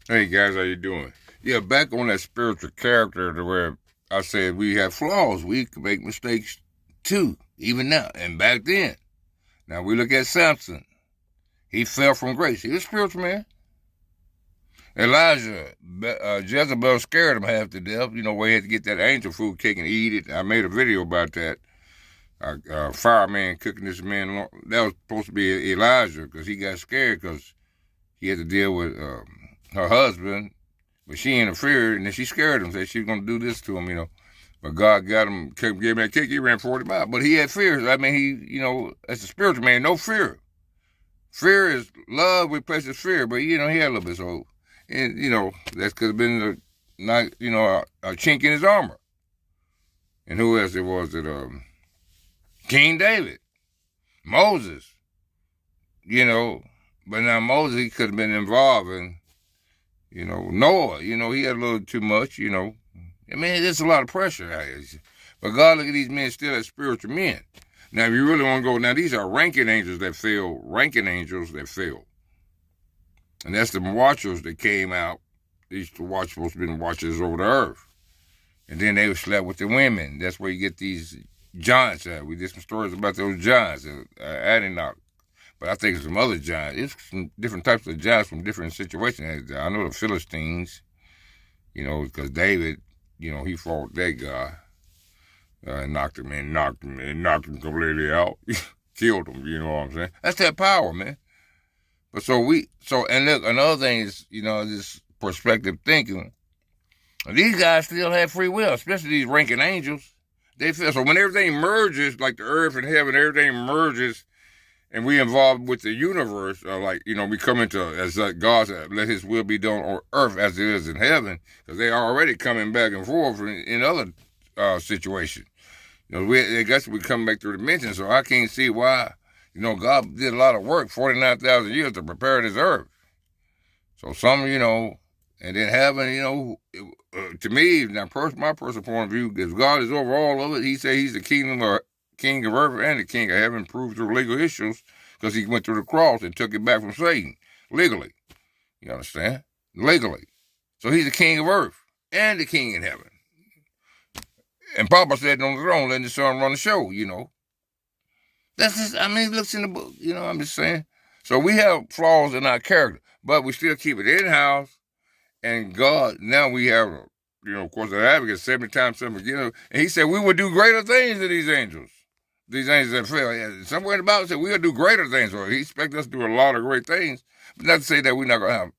Hey guys, how you doing? Yeah, back on that spiritual character to where I said we have flaws. We can make mistakes too, even now. And back then. Now we look at Samson. He fell from grace. He was a spiritual man. Elijah, Jezebel scared him half to death, where he had to get that angel food cake and eat it. I made a video about that. Fireman cooking this man. That was supposed to be Elijah because he got scared because he had to deal with her husband. But she interfered, and then she scared him, said she was going to do this to him, But God got him, gave him that kick, he ran 40 miles. But he had fears. I mean, as a spiritual man, no fear. Fear is love replaces fear, but, he had a little bit. So, and, that could have been a chink in his armor. And who else it was? King David, Moses, But now Moses, he could have been involved in, Noah, he had a little too much, I mean, there's a lot of pressure out here. But God, look at these men still as spiritual men. Now, if you really want to go, now these are ranking angels that fell. And that's the watchers that came out. These watchers supposed to be the watchers over the earth. And then they slept with the women. That's where you get these giants at. We did some stories about those giants, Adenoch. But I think it's some other giants. It's some different types of giants from different situations. I know the Philistines, because David, he fought that guy. Knocked him completely out. Killed him, you know what I'm saying? That's that power, man. But and look, another thing is, this perspective thinking. These guys still have free will, especially these ranking angels. They feel so when everything merges, like the earth and heaven, everything merges, and we involved with the universe, we come into, as God said, let his will be done on earth as it is in heaven, because they are already coming back and forth in other situations. I guess we come back through dimensions, so I can't see why, God did a lot of work, 49,000 years to prepare this earth. So some, and then heaven, to me, now my personal point of view, if God is over all of it, he said he's the king of earth and the king of heaven, proved through legal issues, because he went through the cross and took it back from Satan, legally. You understand? Legally. So he's the king of earth and the king in heaven. And Papa said on the throne, letting the son run the show, That's just, it looks in the book, I'm just saying. So we have flaws in our character, but we still keep it in-house. And God, now we have, of course, the advocate, 70 times 7 again. And he said we would do greater things than these angels. These angels that fell. Somewhere in the Bible said we would do greater things. So he expects us to do a lot of great things. But not to say that we're not going to have